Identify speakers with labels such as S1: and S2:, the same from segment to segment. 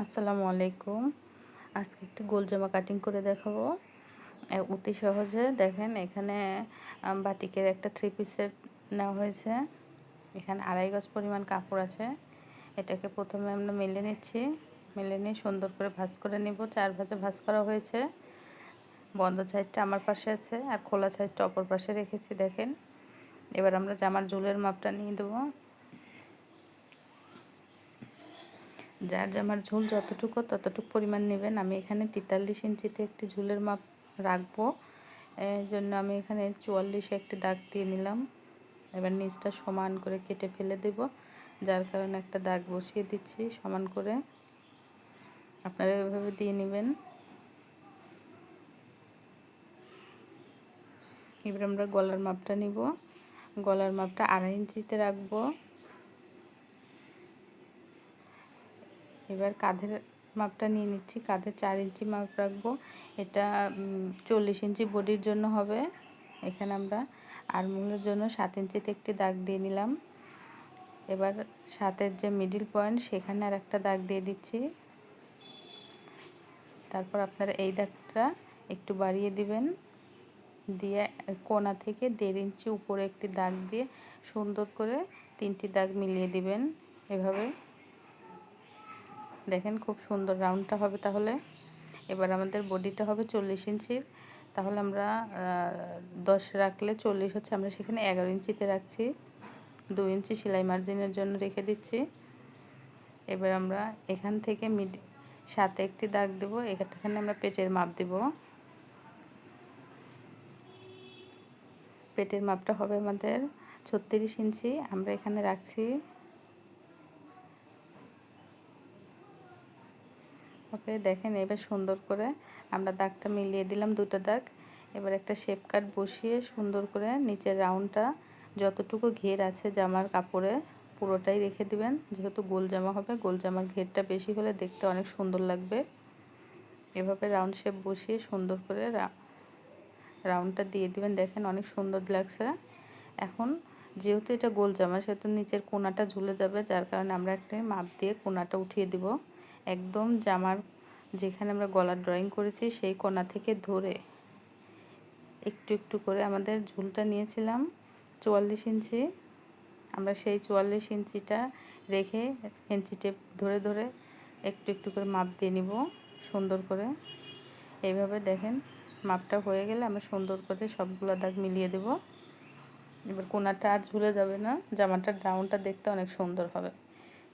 S1: আসসালামু আলাইকুম। আজকে একটু গোল জামা কাটিং করে দেখাবো অতি সহজে। দেখেন এখানে বাটিকের একটা 3 পিসের নেওয়া হয়েছে। এখানে 2.5 গজ পরিমাণ কাপড় আছে। এটাকে প্রথমে আমরা মেলে নিচ্ছি। মেলে নিয়ে সুন্দর করে ভাঁজ করে নিব। 4 ভাঁজে ভাঁজ করা হয়েছে। বন্ধ সাইডটা আমার পাশে আছে আর খোলা সাইডটা অপর পাশে রেখেছি। দেখেন এবার আমরা জামার ঝুলের মাপটা নিয়ে দেবো। যার জামার ঝুল যতটুকু ততটুকু পরিমাণ নেবেন। আমি এখানে 43 ইঞ্চিতে একটি ঝুলের মাপ রাখবো, এই জন্য আমি এখানে 44 একটি দাগ দিয়ে নিলাম। এবার নিচটা সমান করে কেটে ফেলে দেব, যার কারণে একটা দাগ বসিয়ে দিচ্ছি সমান করে। আপনারা এভাবে দিয়ে নেবেন। এবার আমরা গলার মাপটা নিব। গলার মাপটা 2.5 ইঞ্চিতে রাখবো। এবার কাঁধের মাপটা নিয়ে নিচ্ছি। কাঁধে 4 ইঞ্চি মাপ রাখবো। এটা 40 ইঞ্চি বডির জন্য হবে। এখানে আমরা আর্মহোলের জন্য 7 ইঞ্চিতে একটি দাগ দিয়ে নিলাম। এবার 7-এর যে মিডিল পয়েন্ট সেখানে আর একটা দাগ দিয়ে দিচ্ছি। তারপর আপনারা এই দাগটা একটু বাড়িয়ে দিবেন, দিয়ে কোণা থেকে 1.5 ইঞ্চি উপরে একটি দাগ দিয়ে সুন্দর করে 3টি দাগ মিলিয়ে দিবেন। এভাবে দেখেন খুব সুন্দর রাউন্ডটা হবে। তাহলে এবার আমাদের বডিটা হবে 40 ইঞ্চির। তাহলে আমরা 10 রাখলে 40 হচ্ছে, আমরা সেখানে 11 ইঞ্চিতে রাখছি। 2 ইঞ্চি সেলাই মার্জিনের জন্য রেখে দিচ্ছি। এবার আমরা এখান থেকে সাথে একটি দাগ দেব। এখানে আমরা পেটের মাপ দেব। পেটের মাপটা হবে আমাদের 36 ইঞ্চি। আমরা এখানে রাখছি। ওকে, দেখেন এবার সুন্দর করে আমরা দাগটা মিলিয়ে দিলাম, 2টা দাগ। এবার একটা শেপ কাট বসিয়ে সুন্দর করে নিচের রাউন্ডটা যতটুকু ঘের আছে জামার কাপড়ে পুরোটাই রেখে দিবেন। যেহেতু গোল জামা হবে, গোল জামার ঘেরটা বেশি হলে দেখতে অনেক সুন্দর লাগবে। এভাবে রাউন্ড শেপ বসিয়ে সুন্দর করে রাউন্ডটা দিয়ে দিবেন। দেখেন অনেক সুন্দর লাগছে। এখন যেহেতু এটা গোল জামা সেহেতু নিচের কোণাটা ঝুলে যাবে, যার কারণে আমরা একটা মাপ দিয়ে কোণাটা উঠিয়ে দিব। একদম জামার যেখানে আমরা গলার ড্রয়িং করেছি সেই কোণা থেকে ধরে একটু একটু করে আমাদের ঝুলটা নিয়েছিলাম 44 ইঞ্চি। আমরা সেই 44 ইঞ্চিটা রেখে ইঞ্চি টেপ ধরে ধরে একটু একটু করে মাপ দিয়ে নিব সুন্দর করে। এইভাবে দেখেন মাপটা হয়ে গেলে আমরা সুন্দর করে সবগুলো দাগ মিলিয়ে দেব। এবার কোণাটা আর ঝুলে যাবে না, জামাটার ডাউনটা দেখতে অনেক সুন্দর হবে।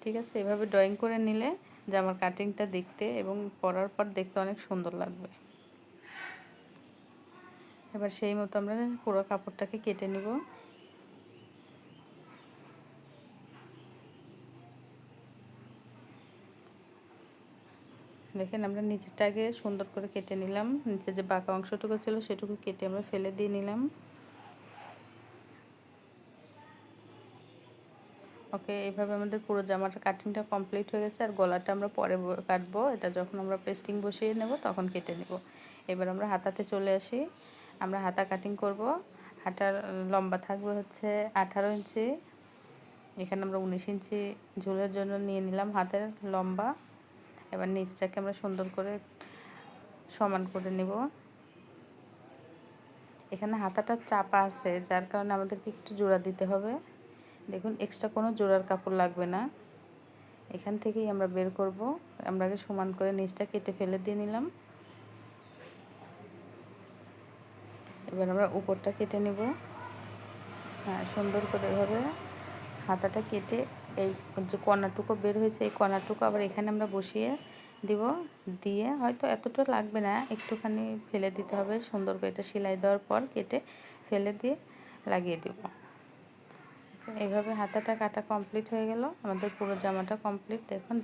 S1: ঠিক আছে, এভাবে ড্রয়িং করে নিলে জামার কাটিংটা দেখতে এবং পরার পর দেখতে অনেক সুন্দর লাগবে। এবার সেই মতো আমরা পুরো কাপড়টাকে কেটে নিব। দেখেন আমরা নিচেরটাকে সুন্দর করে কেটে নিলাম। নিচে যে বাঁকা অংশটুকু ছিল সেটুকু কেটে আমরা ফেলে দিয়ে নিলাম। ওকে, এইভাবে আমাদের পুরো জামাটা কাটিংটা কমপ্লিট হয়ে গেছে। আর গলাটা আমরা পরে কাটবো, এটা যখন আমরা পেস্টিং বসিয়ে নেব তখন কেটে নেব। এবার আমরা হাতাতে চলে আসি। আমরা হাতা কাটিং করব। হাতার লম্বা থাকবে হচ্ছে 18 ইঞ্চি। এখানে আমরা 19 ইঞ্চি ঝুলের জন্য নিয়ে নিলাম হাতের লম্বা। এবার নিচটাকে আমরা সুন্দর করে সমান করে নেব। এখানে হাতাটা চাপা আছে, যার কারণে আমাদেরকে একটু জোড়া দিতে হবে। দেখুন এক্সট্রা কোনো জোড়ার কাপড় লাগবে না, এখান থেকেই আমরা বের করব। আমরা আগে সমান করে নিচটা কেটে ফেলে দিয়ে নিলাম। এবার আমরা উপরটা কেটে নেব। হ্যাঁ, সুন্দর করে এভাবে হাতাটা কেটে এই যে কণাটুকু বের হয়েছে এই কণাটুকু আবার এখানে আমরা বসিয়ে দিব। দিয়ে হয়তো এতটা লাগবে না, একটুখানি ফেলে দিতে হবে। সুন্দর করে এটা সেলাই দেওয়ার পর কেটে ফেলে দিয়ে লাগিয়ে দেব। এইভাবে হাতাটা কাটা কমপ্লিট হয়ে গেল। আমাদের পুরো জামাটা কমপ্লিট। দেখুন।